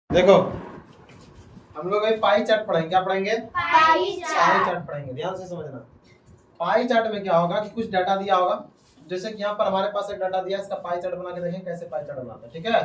देखो हम लोग अभी पाई चार्ट पढ़ेंगे। क्या पढ़ेंगे? पाई चार्ट पढ़ेंगे। ध्यान से समझना। पाई चार्ट में क्या होगा कि कुछ डाटा दिया होगा, जैसे कि यहाँ पर हमारे पास एक डाटा दिया है, इसका पाई चार्ट बना के देखें कैसे पाई चार्ट बनाते हैं। ठीक है,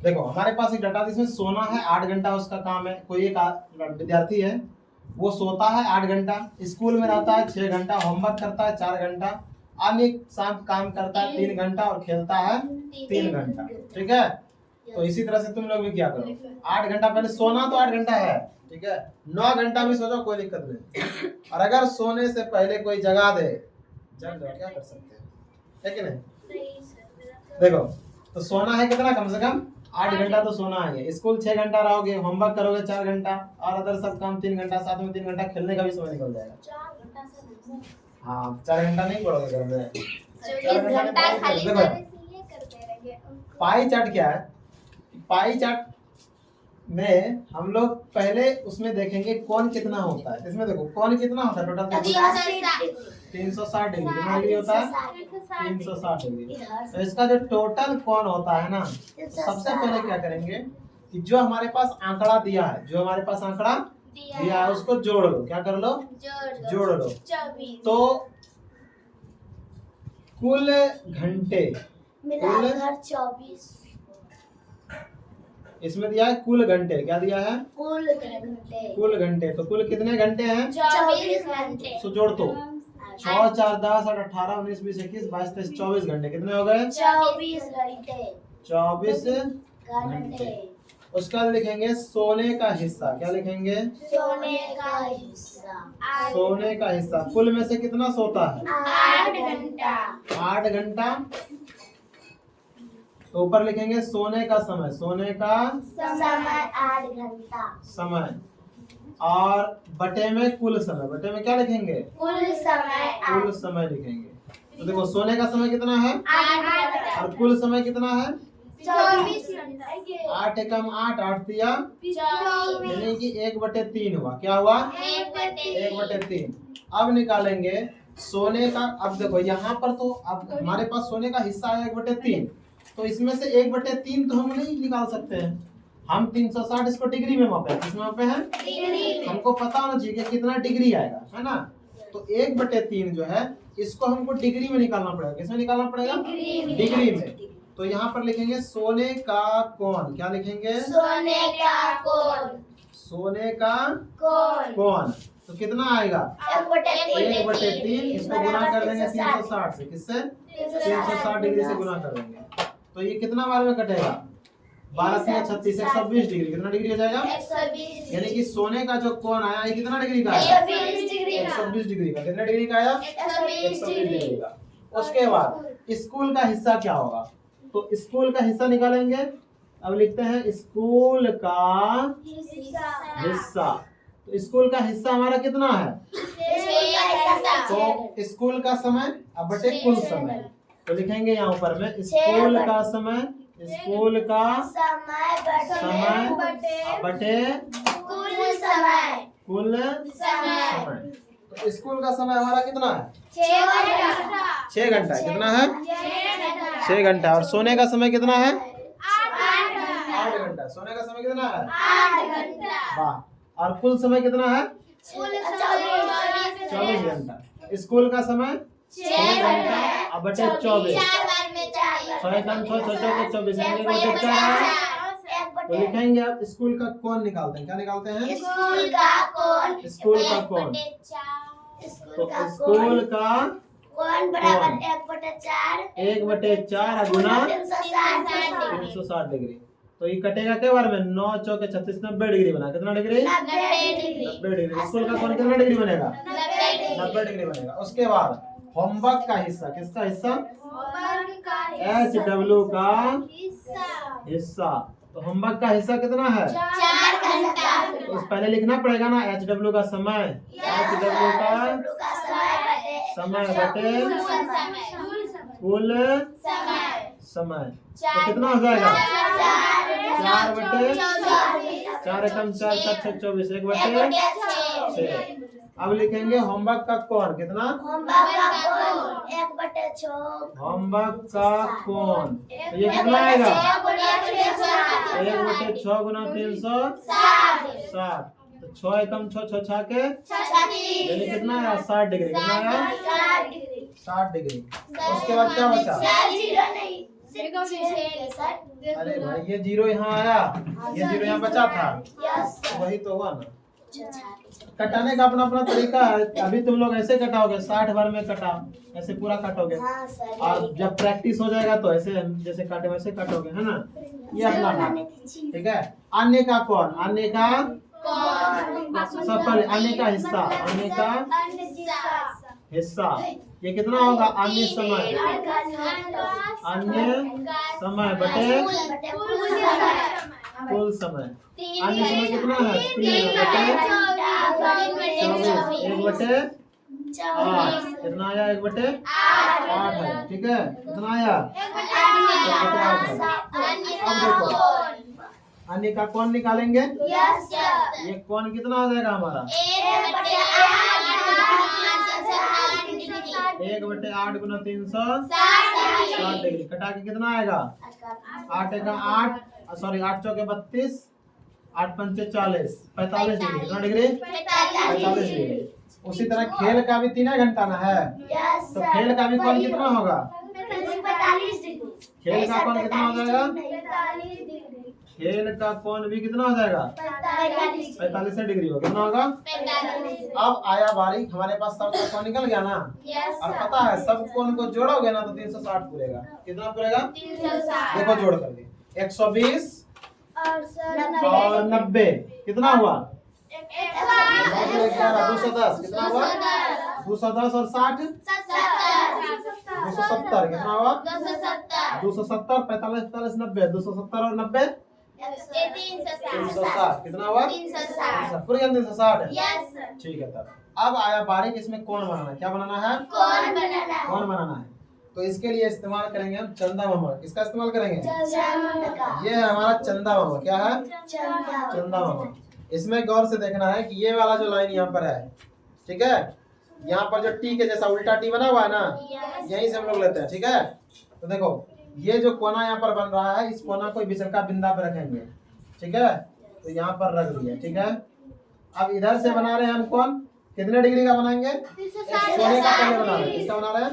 देखो हमारे पास एक डाटा इसमें सोना है 8 घंटा उसका काम है। कोई एक विद्यार्थी है वो सोता है 8 घंटा, स्कूल में रहता है 6 घंटा, होमवर्क करता है 4 घंटा, अन्य काम करता है 3 घंटा और खेलता है 3 घंटा। ठीक है, तो इसी तरह से तुम लोग भी क्या करो, 8 घंटा पहले सोना तो 8 घंटा है, ठीक है, 9 घंटा भी सो जाओ कोई दिक्कत नहीं। और अगर सोने से पहले कोई जगा दे, जग जाओ, क्या कर सकते हैं, है कि नहीं? देखो तो सोना है कितना, कम से कम 8 घंटा तो सोना है। स्कूल 6 घंटा रहोगे, होमवर्क करोगे 4 घंटा और अदर सब काम 3 घंटा, साथ में 3 घंटा खेलने का भी समय निकल जाएगा। हाँ 4 घंटा नहीं पढ़ोगे घर में, 4 घंटा खाली पाई चार्ट क्या है? पाई चार्ट में हम लोग पहले उसमें देखेंगे कौन कितना होता है। इसमें देखो कौन कितना होता है टोटल 360 डिग्री। कितना डिग्री होता है? 360 डिग्री। तो इसका जो टोटल कौन होता है ना, सबसे पहले क्या करेंगे कि जो हमारे पास आंकड़ा दिया है, जो हमारे पास आंकड़ा दिया है उसको जोड़ लो। क्या कर लो? जोड़ लो। तो कुल घंटे, कुल 24 इसमें दिया है कुल घंटे। क्या दिया है? कुल घंटे। कुल घंटे। तो कुल कितने घंटे हैं? 24 घंटे। तो जोड़ दो, 6 4 10 8 18 19 20 21 22 23 24 घंटे। कितने हो गए? 24 घंटे। 24 घंटे। उसके बाद लिखेंगे सोने का हिस्सा। क्या लिखेंगे? सोने का हिस्सा। सोने का हिस्सा। कुल में से कितना सोता है? 8 घंटा। 8 घंटा। तो ऊपर लिखेंगे सोने का समय। सोने का समय 8 घंटा। समय और बटे में कुल समय। बटे में क्या लिखेंगे? कुल समय। कुल समय लिखेंगे। तो देखो सोने का समय कितना है 8 घंटा और कुल समय कितना है 24 घंटा। 8 एकम 8 8 तिया 24 यानी कि 1/3 हुआ। क्या हुआ? 1/3। अब निकालेंगे सोने का। अब देखो यहाँ पर तो अब हमारे पास सोने का हिस्सा है 1/3, तो इसमें से 1/3 तो हम नहीं निकाल सकते हैं। हम 360 इसको डिग्री में मापे। किसमें मापे हैं? डिग्री। हमको पता होना चाहिए कि कितना डिग्री आएगा, है ना? तो 1/3 जो है इसको हमको डिग्री में निकालना पड़ेगा। किसमें निकालना पड़ेगा? डिग्री में। तो यहाँ पर लिखेंगे सोने का कोण। क्या लिखेंगे? सोने का कोण। सोने का कोण। कोण। तो कितना आएगा? 1/3। इसको गुना कर देंगे 360 से। किससे? 360 डिग्री से गुना कर देंगे। तो ये कितना बार में कटेगा? 12 3 36 120 डिग्री। कितना डिग्री हो जाएगा? 120। यानी कि सोने का जो कोण आया ये कितना डिग्री का आया? 120 डिग्री का। 120 डिग्री का। कितने डिग्री का आया? 120 डिग्री का। उसके बाद स्कूल का हिस्सा क्या होगा? तो स्कूल का हिस्सा निकालेंगे। अब लिखते हैं स्कूल का हिस्सा। तो स्कूल का हिस्सा हमारा कितना है? तो स्कूल का समय अब बटे कुल समय। तो लिखेंगे यहाँ ऊपर में स्कूल का समय, स्कूल का समय बटे कुल समय। कुल समय। तो स्कूल का समय हमारा कितना है? 6 घंटा। कितना है? 6 घंटा। और सोने का समय कितना है? 8 घंटा। सोने का समय कितना है? 8 घंटा। वाह। और कुल समय कितना है? 24 घंटा। स्कूल का समय 6 घंटा अब बटे 24। 6 एकम 6 6 चौके 24 यानी बटे 4। तो लिखेंगे आप स्कूल का कोण निकालते हैं। क्या निकालते हैं? स्कूल का कोण। स्कूल का कोण। तो स्कूल का कोण बराबर 1/4 गुना 360 360 डिग्री। तो ये कटेगा क्या बार में? 9 चौके 36 90 डिग्री बना। कितना डिग्री? 90 डिग्री। स्कूल का कोण कितना डिग्री बनेगा? 90 डिग्री बनेगा। उसके बाद होमवर्क का हिस्सा। किसका हिस्सा? HW का हिस्सा। तो होमवर्क का हिस्सा कितना है? 4 घंटा। तो पहले लिखना पड़ेगा ना HW का समय। HW का समय बटे कुल समय। तो कितना हो जाएगा? 4/4 एकम 4 4 24 1/6। अब लिखेंगे होमवर्क का कोण कितना, होमवर्क का कोण 1/6 होमवर्क का कोण तो ये कितना आएगा 1/6 गुना 360 तो 6 एकम 6 6 6 के यानी कितना आया 60 डिग्री, कितना आया 60 डिग्री। उसके बाद क्या बचा, अरे भाई ये जीरो यहाँ आया, ये जीरो यहाँ बचा था, वही तो हुआ ना। कटाने का अपना अपना तरीका है, अभी तुम लोग ऐसे कटाओगे 60 बार में कटा, ऐसे पूरा काटोगे और जब प्रैक्टिस हो जाएगा तो ऐसे जैसे काटे वैसे काटोगे, है ना। ये अपना था, ठीक है। अन्य का कौन, अन्य का सब पहले अन्य का हिस्सा, अन्य का हिस्सा ये कितना होगा, अन्य समय, अन्य समय बटे कुल समय। अन्य समय कितना है 3 बटे 24 1/8 कितना आया 1/8 है, ठीक है। कितना आया 1/8 है। अब देखो अन्य का कौन निकालेंगे, ये कौन कितना हो जाएगा हमारा 1/8 गुना 360 डिग्री, कटा के कितना आएगा 8 का 8 सॉरी 8 चौके 32 8 पंचे 40 45 डिग्री, कितना डिग्री 45 डिग्री। उसी तरह खेल का भी 3 घंटा ना है, तो खेल का भी कौन कितना होगा, खेल का कौन कितना हो जाएगा, खेल का कौन भी कितना हो जाएगा 45 डिग्री हो, कितना होगा। अब आया बारी, हमारे पास सब का कौन निकल गया ना, और पता है सब कौन को जोड़ोगे ना तो 360 पूरेगा, कितना पूरेगा देखो जोड़ करके 120 और 90 कितना हुआ 210 कितना हुआ 210 और 60 270 कितना हुआ 270 45 45 90 270 और 90 360 कितना हुआ 360 पूरे 360 है, ठीक है। तब अब आया बारीक इसमें कौन बनाना है, क्या बनाना है कौन बनाना है। तो इसके लिए इस्तेमाल करेंगे हम चंदा मामा, किसका इस्तेमाल करेंगे, ये है हमारा चंदा मामा, क्या है चंदा मामा। इसमें गौर से देखना है कि ये वाला जो लाइन यहाँ पर है, ठीक है, यहाँ पर जो टी के जैसा उल्टा टी बना हुआ है ना, यहीं से हम लोग लेते हैं, ठीक है। तो देखो ये जो कोना यहाँ पर बन रहा है, इस कोना को विसर्का बिंदा पे रखेंगे, ठीक है। तो यहाँ पर रख दिया, ठीक है। अब इधर से बना रहे हैं हम कौन, कितने डिग्री का बनाएंगे, सोने का पहले बना रहे हैं, किसका बना रहे हैं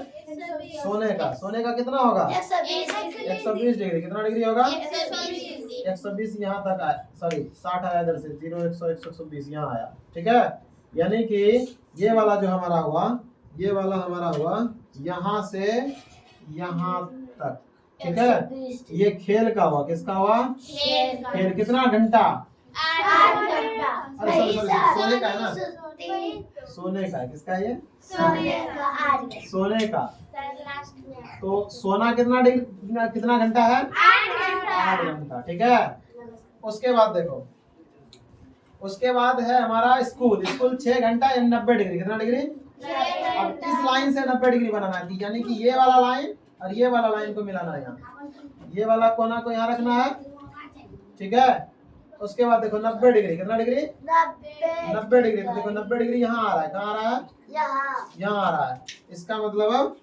सोने का। सोने का कितना होगा 120 डिग्री, कितना डिग्री होगा 120 यहाँ तक आया, सॉरी 60 आया इधर से 0 100 120 यहाँ आया, ठीक है। यानी कि ये वाला जो हमारा हुआ, ये वाला हमारा हुआ यहाँ से यहाँ तक, ठीक है। ये खेल का हुआ, किसका हुआ खेल, कितना घंटा अरे सॉरी सोने का है ना, सोने का है, किसका है ये सोने का। तो सोना कितना डिग्री कितना घंटा है 8 घंटा, ठीक है। उसके बाद देखो, उसके बाद है हमारा स्कूल 6 घंटा या 90 डिग्री, कितना डिग्री। अब इस लाइन से 90 डिग्री बनाना है, यानी कि ये वाला लाइन और ये वाला लाइन को मिलाना है, यहाँ ये वाला कोना को यहाँ रखना है, ठीक है। उसके बाद देखो 90 डिग्री, कितना डिग्री 90 डिग्री। तो देखो 90 डिग्री यहाँ आ रहा है, कहाँ आ रहा है यहाँ आ रहा है। इसका मतलब अब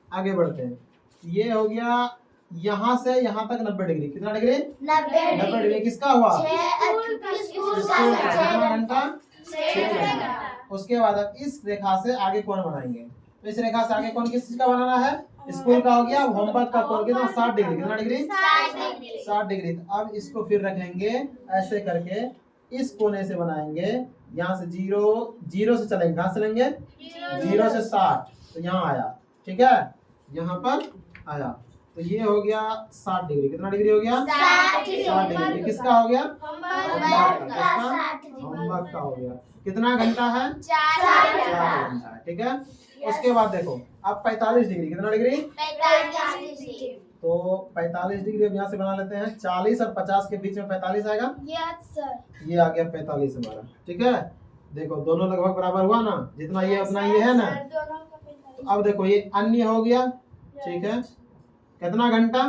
आगे बढ़ते हैं, ये हो गया यहाँ से यहाँ तक 90 डिग्री, कितना डिग्री 90 डिग्री किसका हुआ कितना घंटा 6 घंटा। उसके बाद अब इस रेखा से आगे कौन बनाएंगे, तो इस रेखा से आगे कौन किस चीज का बनाना है, स्कूल का हो गया। होमवर्क का कौन कितना 60 डिग्री, कितना डिग्री 60 डिग्री। अब इसको फिर रखेंगे ऐसे करके, इस कोने से बनाएंगे, यहाँ से 0 से चलेंगे, कहाँ से चलेंगे 0 से 60, तो यहाँ आया, ठीक है, यहाँ पर आया। तो ये हो गया 60 डिग्री, कितना डिग्री हो गया 60 डिग्री। किसका हो गया होमवर्क का हो गया। कितना घंटा है 4 घंटा, ठीक है। उसके बाद देखो अब 45 डिग्री, कितना डिग्री तो 45 डिग्री अब यहाँ से बना लेते हैं। 40 और 50 के बीच में 45 आएगा, ये आ गया 45 हमारा, ठीक है। देखो दोनों लगभग बराबर हुआ ना, जितना ये उतना ये है ना। तो अब देखो ये अन्य हो गया, ठीक है, कितना घंटा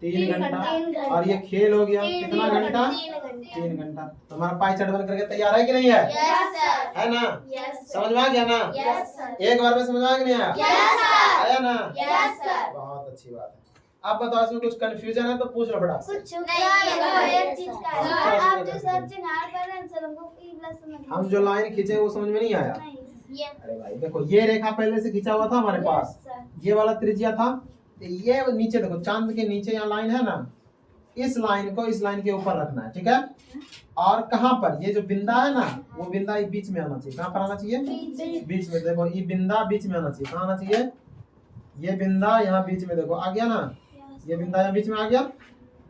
3 घंटा, 3 घंटा। और ये खेल हो गया कितना घंटा? 3 घंटा। 3 घंटा। तो हमारा पाई चार्ट बन करके तैयार है कि नहीं है? Yes sir. है ना? Yes sir. समझ में आ गया ना? Yes sir. एक बार में समझ में आ गया नहीं आया? Yes sir. आया ना? Yes sir. बहुत अच्छी बात है। आप बताओ इसमें कुछ कंफ्यूजन है तो पूछ लो फटाक से। कुछ एक चीज का है। सर, आप जो सर चिन्हार कर रहे हैं सर हमको ई प्लस समझ में हम जो लाइन खींचे वो समझ में नहीं आया? नहीं। ये अरे भाई देखो, ये रेखा पहले से खींचा हुआ था हमारे पास, सर। ये वाला त्रिज्या था। तो ये नीचे देखो, चांद के नीचे यहाँ लाइन है ना, इस लाइन को इस लाइन के ऊपर रखना है, ठीक है? और कहाँ पर ये जो बिंदा है ना, वो बिंदा ये बीच में आना चाहिए। कहाँ पर आना चाहिए? बीच में। देखो ये बिंदा बीच में आना चाहिए। कहाँ आना चाहिए? ये बिंदा यहाँ बीच में, देखो आ गया ना, ये बिंदा यहाँ बीच में आ गया,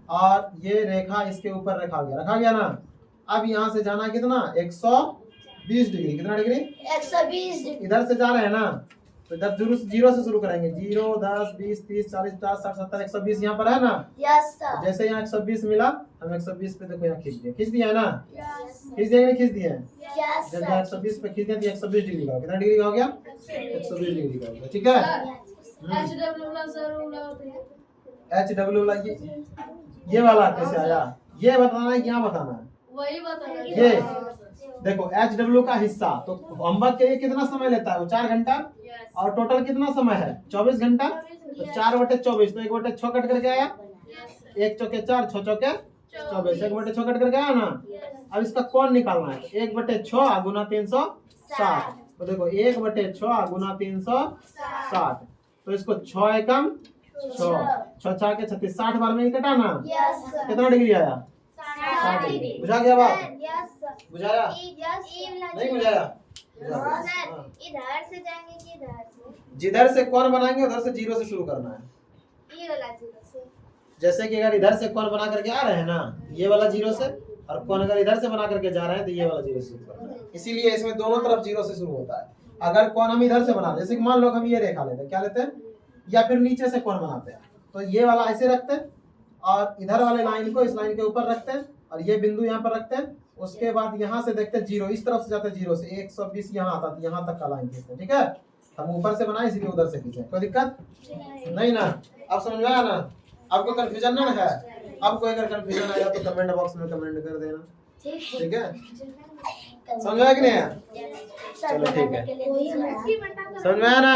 और ये रेखा इसके ऊपर रखा गया ना। अब यहाँ से जाना है कितना? 120 डिग्री। कितना डिग्री? 120 डिग्री। इधर से जा रहे हैं ना, तो इधर जीरो से शुरू करेंगे। 0, 10, 20, 30, 40, 50, 60, 70, 120 यहाँ पर है ना। Yes sir. जैसे यहाँ 120 मिला, हम 120 पे देखो यहाँ खींच दिया है ना। यस खींच दिया कि नहीं खींच दिया है? यस जब सर। यहाँ 120 पे खींच दिया तो 120 डिग्री का हो गया। कितना डिग्री का हो गया? 120 डिग्री का हो गया, ठीक है? HW वाला ये वाला कैसे आया? ये बताना है कि यहाँ बताना है? वही बताना है। ये देखो HW का हिस्सा, तो होमवर्क के लिए कितना समय लेता है वो? 4 घंटा। और टोटल कितना समय है? 24 घंटा। तो 4/24, तो 1/6 कट करके आया। 1 चौके 4, 6 चौके 24, 1/6 कट करके आया ना। अब इसका कौन निकालना है? 1/6 गुना 360। तो देखो 1/6 गुना 360, तो इसको 6 एकम 6, 6 6 के 36, 60 बार में ही कटा ना। Yes sir. कितना डिग्री आया? 60 डिग्री। बुझा गया बात? Yes sir. बुझाया? यस नहीं बुझाया? सर। इधर से जाएंगे कि इधर से? जिधर से कौन बनाएंगे उधर से 0 से शुरू करना है। ये वाला जीरो से। जैसे कि अगर इधर से कौन बना करके आ रहे हैं ना, ये वाला 0 से, और कौन अगर इधर से बना करके जा रहे हैं तो ये वाला 0 से शुरू करना है। इसीलिए इसमें दोनों तरफ 0 से शुरू होता है। अगर कौन हम इधर से बना रहे हैं, जैसे कि मान लो हम ये रेखा लेते हैं, क्या लेते हैं, या फिर नीचे से कौन बनाते हैं, तो ये वाला ऐसे रखते हैं, और इधर वाले लाइन को इस लाइन के ऊपर रखते हैं, और ये बिंदु यहाँ पर रखते हैं। उसके बाद यहाँ से देखते हैं 0, इस तरफ से जाते हैं 0 से 120 यहाँ आता है, यहाँ तक का लाइन खींचते हैं, ठीक है? हम ऊपर से बनाए इसीलिए उधर से खींचे। कोई दिक्कत नहीं ना? अब समझ में आया ना? आपको कंफ्यूजन ना है? अब कोई अगर कंफ्यूजन आया तो कमेंट बॉक्स में कमेंट कर देना, ठीक है? समझ में आया कि नहीं आया? चलो ठीक है। है। समझ में आया ना?